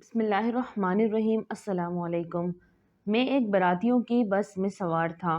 بسم اللہ الرحمن الرحیم۔ السلام علیکم۔ میں ایک براتیوں کی بس میں سوار تھا۔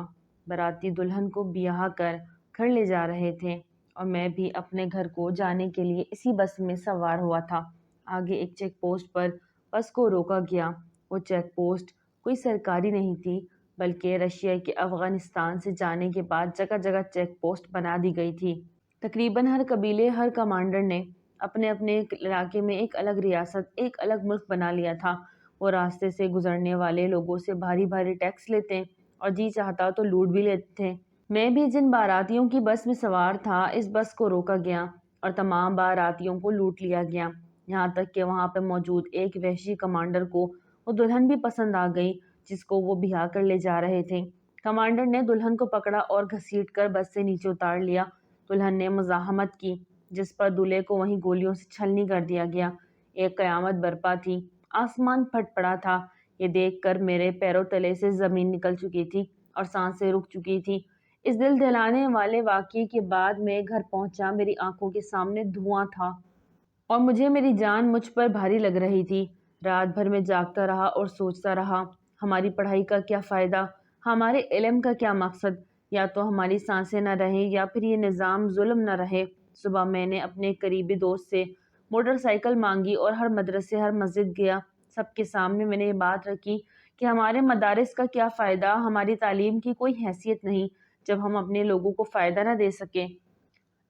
براتی دلہن کو بیاہ کر گھر لے جا رہے تھے اور میں بھی اپنے گھر کو جانے کے لیے اسی بس میں سوار ہوا تھا۔ آگے ایک چیک پوسٹ پر بس کو روکا گیا۔ وہ چیک پوسٹ کوئی سرکاری نہیں تھی بلکہ رشیا کے افغانستان سے جانے کے بعد جگہ جگہ چیک پوسٹ بنا دی گئی تھی۔ تقریباً ہر قبیلے، ہر کمانڈر نے اپنے اپنے علاقے میں ایک الگ ریاست، ایک الگ ملک بنا لیا تھا۔ وہ راستے سے گزرنے والے لوگوں سے بھاری بھاری ٹیکس لیتے اور جی چاہتا تو لوٹ بھی لیتے تھے۔ میں بھی جن باراتیوں کی بس میں سوار تھا، اس بس کو روکا گیا اور تمام باراتیوں کو لوٹ لیا گیا، یہاں تک کہ وہاں پہ موجود ایک وحشی کمانڈر کو وہ دلہن بھی پسند آ گئی جس کو وہ بیاہ کر لے جا رہے تھے۔ کمانڈر نے دلہن کو پکڑا اور گھسیٹ کر بس سے نیچے اتار لیا۔ دلہن نے مزاحمت کی جس پر دولہے کو وہیں گولیوں سے چھلنی کر دیا گیا۔ ایک قیامت برپا تھی، آسمان پھٹ پڑا تھا۔ یہ دیکھ کر میرے پیروں تلے سے زمین نکل چکی تھی اور سانسیں رک چکی تھی۔ اس دل دہلانے والے واقعے کے بعد میں گھر پہنچا، میری آنکھوں کے سامنے دھواں تھا اور مجھے میری جان مجھ پر بھاری لگ رہی تھی۔ رات بھر میں جاگتا رہا اور سوچتا رہا، ہماری پڑھائی کا کیا فائدہ، ہمارے علم کا کیا مقصد، یا تو ہماری سانسیں نہ رہیں یا پھر یہ نظام ظلم نہ رہے۔ صبح میں نے اپنے قریبی دوست سے موٹر سائیکل مانگی اور ہر مدرسے، ہر مسجد گیا۔ سب کے سامنے میں نے یہ بات رکھی کہ ہمارے مدارس کا کیا فائدہ، ہماری تعلیم کی کوئی حیثیت نہیں جب ہم اپنے لوگوں کو فائدہ نہ دے سکیں،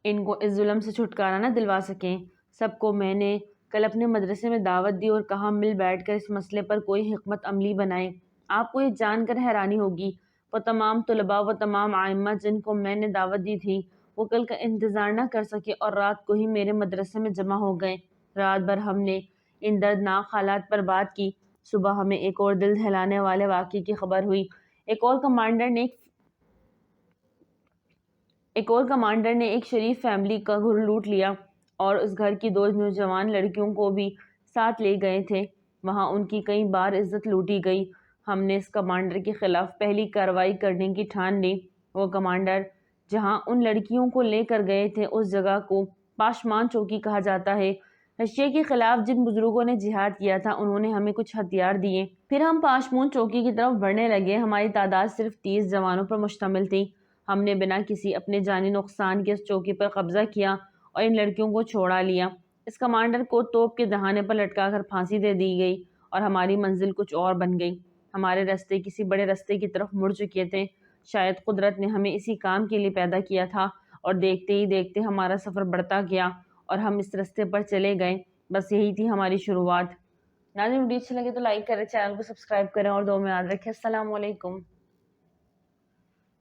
ان کو اس ظلم سے چھٹکارا نہ دلوا سکیں۔ سب کو میں نے کل اپنے مدرسے میں دعوت دی اور کہا مل بیٹھ کر اس مسئلے پر کوئی حکمت عملی بنائیں۔ آپ کو یہ جان کر حیرانی ہوگی، وہ تمام طلباء، وہ تمام ائمہ جن کو میں نے دعوت دی تھی، وہ کل کا انتظار نہ کر سکے اور رات کو ہی میرے مدرسے میں جمع ہو گئے۔ رات بھر ہم نے ان دردناک حالات پر بات کی۔ صبح ہمیں ایک اور دل دہلانے والے واقعے کی خبر ہوئی۔ ایک اور کمانڈر نے ایک شریف فیملی کا گھر لوٹ لیا اور اس گھر کی 2 نوجوان لڑکیوں کو بھی ساتھ لے گئے تھے۔ وہاں ان کی کئی بار عزت لوٹی گئی۔ ہم نے اس کمانڈر کے خلاف پہلی کارروائی کرنے کی ٹھان لی۔ وہ کمانڈر جہاں ان لڑکیوں کو لے کر گئے تھے، اس جگہ کو پاشمان چوکی کہا جاتا ہے۔ رشیا کے خلاف جن بزرگوں نے جہاد کیا تھا، انہوں نے ہمیں کچھ ہتھیار دیے۔ پھر ہم پاشمون چوکی کی طرف بڑھنے لگے۔ ہماری تعداد صرف 30 جوانوں پر مشتمل تھی۔ ہم نے بنا کسی اپنے جانی نقصان کے اس چوکی پر قبضہ کیا اور ان لڑکیوں کو چھوڑا لیا۔ اس کمانڈر کو توپ کے دہانے پر لٹکا کر پھانسی دے دی گئی اور ہماری منزل کچھ اور بن گئی۔ ہمارے راستے کسی بڑے راستے کی طرف مڑ چکے تھے۔ شاید قدرت نے ہمیں اسی کام کے لیے پیدا کیا تھا اور دیکھتے ہی دیکھتے ہمارا سفر بڑھتا گیا اور ہم اس راستے پر چلے گئے۔ بس یہی تھی ہماری شروعات۔ ناظرین، ویڈیو اچھی لگے تو لائک کریں، چینل کو سبسکرائب کریں اور دعا میں یاد رکھیں۔ السلام علیکم۔